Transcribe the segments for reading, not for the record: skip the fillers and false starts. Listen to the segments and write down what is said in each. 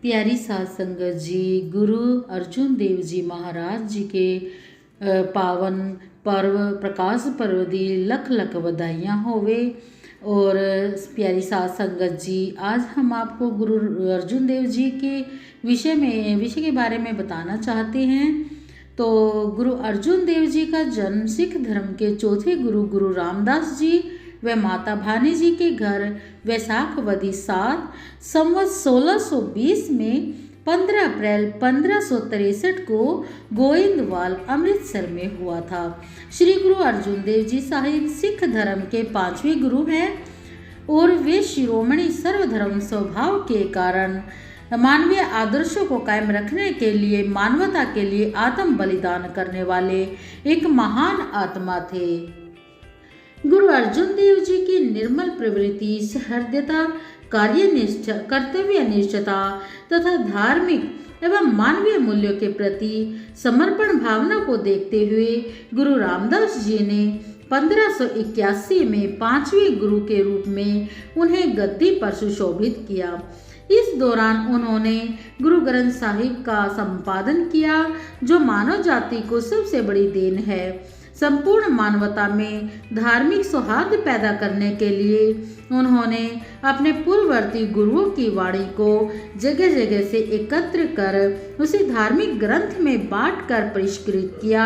प्यारी साध संगत जी, गुरु अर्जुन देव जी महाराज जी के पावन पर्व प्रकाश पर्व दी लख लख बधाइयाँ होवे। और प्यारी साध संगत जी, आज हम आपको गुरु अर्जुन देव जी के विषय के बारे में बताना चाहते हैं। तो गुरु अर्जुन देव जी का जन्म सिख धर्म के चौथे गुरु गुरु रामदास जी व माता भानी जी के घर वैसाख वदी 7 संवत 1620 में 15 अप्रैल 1563 को गोइंदवाल अमृतसर में हुआ था। श्री गुरु अर्जुन देव जी साहिब सिख धर्म के 5वें गुरु हैं और वे शिरोमणि सर्वधर्म स्वभाव के कारण मानवीय आदर्शों को कायम रखने के लिए मानवता के लिए आत्म बलिदान करने वाले एक महान आत्मा थे। गुरु अर्जुन देव जी की निर्मल प्रवृत्ति, सहृदयता, कार्यनिष्ठा, कर्तव्यनिष्ठता तथा धार्मिक एवं मानवीय मूल्यों के प्रति समर्पण भावना को देखते हुए गुरु रामदास जी ने 1581 में 5वें गुरु के रूप में उन्हें गद्दी पर सुशोभित किया। इस दौरान उन्होंने गुरु ग्रंथ साहिब का संपादन किया, जो मानव जाति को सबसे बड़ी देन है। संपूर्ण मानवता में धार्मिक सौहार्द पैदा करने के लिए उन्होंने अपने पूर्ववर्ती गुरुओं की वाणी को जगह जगह से एकत्र कर उसे धार्मिक ग्रंथ में बांटकर परिष्कृत किया।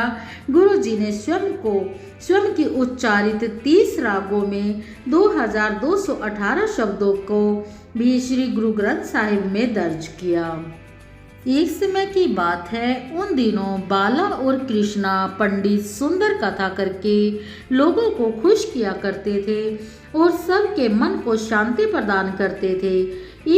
गुरु जी ने स्वयं की उच्चारित 30 रागों में 2218 शब्दों को भी श्री गुरु ग्रंथ साहिब में दर्ज किया। एक समय की बात है, उन दिनों बाला और कृष्णा पंडित सुंदर कथा करके लोगों को खुश किया करते थे और सबके मन को शांति प्रदान करते थे।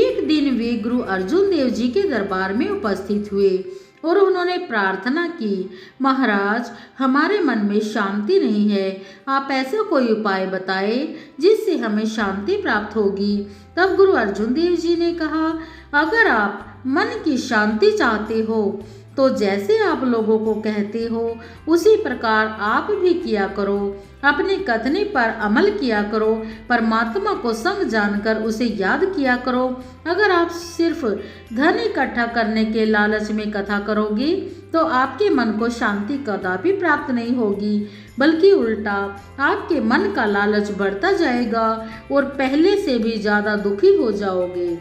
एक दिन वे गुरु अर्जुन देव जी के दरबार में उपस्थित हुए और उन्होंने प्रार्थना की, महाराज, हमारे मन में शांति नहीं है, आप ऐसा कोई उपाय बताए जिससे हमें शांति प्राप्त होगी। तब गुरु अर्जुन देव जी ने कहा, अगर आप मन की शांति चाहते हो तो जैसे आप लोगों को कहते हो उसी प्रकार आप भी किया करो। अपने कथने पर अमल किया करो, परमात्मा को संग जानकर उसे याद किया करो। अगर आप सिर्फ धन इकट्ठा करने के लालच में कथा करोगे तो आपके मन को शांति कदापि प्राप्त नहीं होगी, बल्कि उल्टा आपके मन का लालच बढ़ता जाएगा और पहले से भी ज़्यादा दुखी हो जाओगे।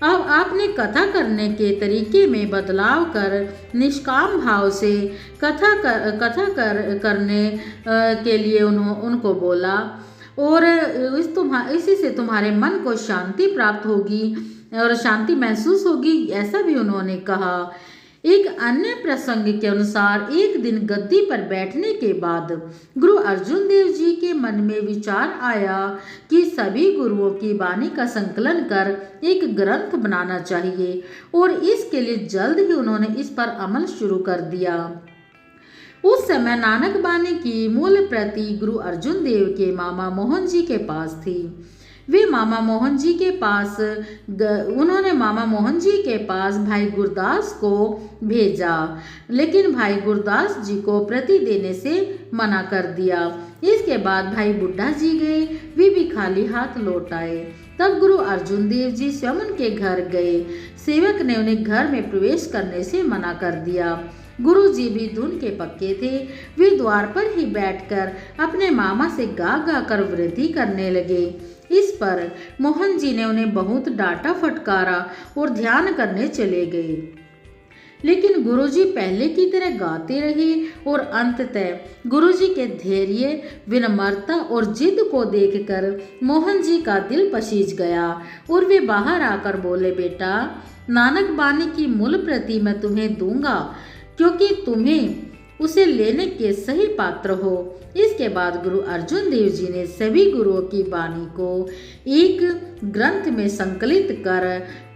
अब आपने कथा करने के तरीके में बदलाव कर निष्काम भाव से करने के लिए उनको बोला और इसी से तुम्हारे मन को शांति प्राप्त होगी और शांति महसूस होगी, ऐसा भी उन्होंने कहा। एक अन्य प्रसंग के अनुसार एक दिन गद्दी पर बैठने के बाद गुरु अर्जुन देव जी के मन में विचार आया कि सभी गुरुओं की वाणी का संकलन कर एक ग्रंथ बनाना चाहिए और इसके लिए जल्द ही उन्होंने इस पर अमल शुरू कर दिया। उस समय नानक बानी की मूल प्रति गुरु अर्जुन देव के मामा मोहन जी के पास थी। वे उन्होंने मामा मोहन जी के पास भाई गुरदास को भेजा, लेकिन भाई गुरदास जी को प्रति देने से मना कर दिया। इसके बाद भाई बुड्ढा जी गए, वे भी खाली हाथ लौट आए। तब गुरु अर्जुन देव जी स्वयं उनके घर गए। सेवक ने उन्हें घर में प्रवेश करने से मना कर दिया। गुरु जी भी धुन के पक्के थे। वे द्वार पर ही बैठकर अपने मामा से गा गा कर वृद्धि करने लगे। इस पर मोहन जी ने उन्हें बहुत डांटा फटकारा और ध्यान करने चले गए, लेकिन गुरुजी पहले की तरह गाते रहे और अंततः गुरुजी के धैर्य, विनम्रता और जिद को देखकर मोहन जी का दिल पसीज गया और वे बाहर आकर बोले, बेटा, नानक बानी की मूल प्रति मैं तुम्हें दूंगा क्योंकि तुम्हें उसे लेने के सही पात्र हो। इसके बाद गुरु अर्जुन देव जी ने सभी गुरुओं की वाणी को एक ग्रंथ में संकलित कर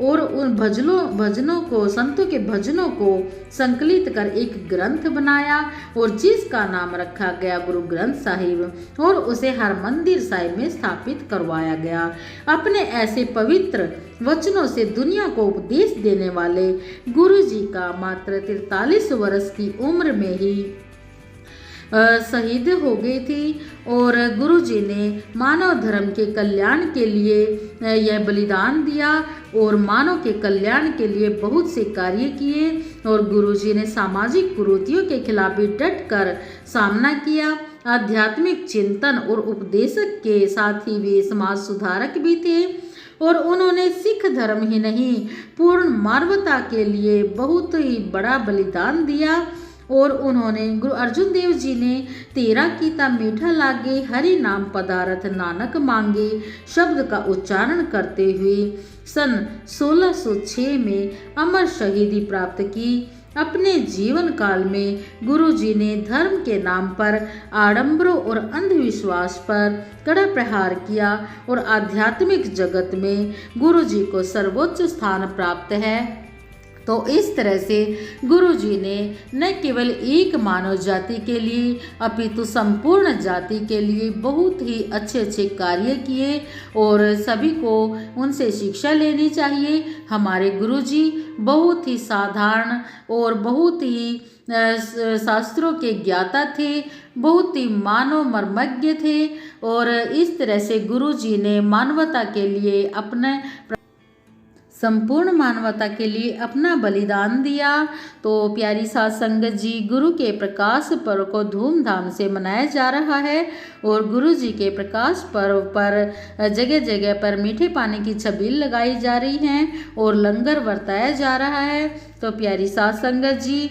और उन भजनों को, संतों के भजनों को संकलित कर एक ग्रंथ बनाया और जिसका नाम रखा गया गुरु ग्रंथ साहिब, और उसे हरमंदिर साहिब में स्थापित करवाया गया। अपने ऐसे पवित्र वचनों से दुनिया को उपदेश देने वाले गुरु जी का मात्र 43 वर्ष की उम्र में ही शहीद हो गई थी और गुरु जी ने मानव धर्म के कल्याण के लिए यह बलिदान दिया और मानव के कल्याण के लिए बहुत से कार्य किए और गुरु जी ने सामाजिक कुरीतियों के खिलाफ भी डट कर सामना किया। आध्यात्मिक चिंतन और उपदेशक के साथ ही वे समाज सुधारक भी थे और उन्होंने सिख धर्म ही नहीं पूर्ण मानवता के लिए बहुत ही बड़ा बलिदान दिया। और उन्होंने गुरु अर्जुन देव जी ने तेरा कीता मीठा लागे हरि नाम पदारथ नानक मांगे शब्द का उच्चारण करते हुए सन 1606 में अमर शहीदी प्राप्त की। अपने जीवन काल में गुरु जी ने धर्म के नाम पर आडंबरों और अंधविश्वास पर कड़ा प्रहार किया और आध्यात्मिक जगत में गुरु जी को सर्वोच्च स्थान प्राप्त है। तो इस तरह से गुरु जी ने न केवल एक मानव जाति के लिए अपितु संपूर्ण जाति के लिए बहुत ही अच्छे अच्छे कार्य किए और सभी को उनसे शिक्षा लेनी चाहिए। हमारे गुरु जी बहुत ही साधारण और बहुत ही शास्त्रों के ज्ञाता थे, बहुत ही मानव मर्मज्ञ थे और इस तरह से गुरु जी ने मानवता के लिए अपने संपूर्ण मानवता के लिए अपना बलिदान दिया। तो प्यारी साध संगत जी, गुरु के प्रकाश पर्व को धूमधाम से मनाया जा रहा है और गुरु जी के प्रकाश पर्व पर जगह जगह पर मीठे पानी की छबील लगाई जा रही हैं और लंगर बरताया जा रहा है। तो प्यारी साध संगत जी,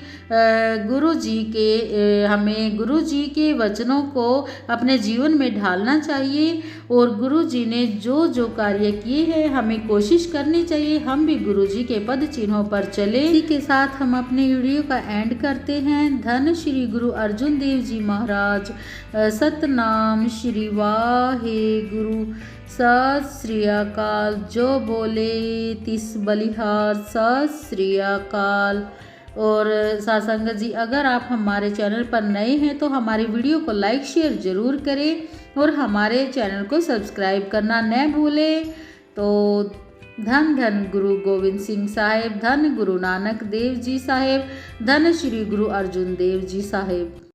हमें गुरु जी के वचनों को अपने जीवन में ढालना चाहिए और गुरु जी ने जो जो कार्य किए हैं हमें कोशिश करनी चाहिए हम भी गुरु जी के पद चिन्हों पर चले। इसी के साथ हम अपने वीडियो का एंड करते हैं। धन श्री गुरु अर्जुन देव जी महाराज। सतनाम श्री वाहे गुरु। सत श्री अकाल। जो बोले तिस बलिहार। सत श्री अकाल। और साध संगत जी, अगर आप हमारे चैनल पर नए हैं तो हमारे वीडियो को लाइक शेयर ज़रूर करें और हमारे चैनल को सब्सक्राइब करना न भूलें। तो धन धन गुरु गोविंद सिंह साहेब, धन गुरु नानक देव जी साहेब, धन श्री गुरु अर्जुन देव जी साहेब।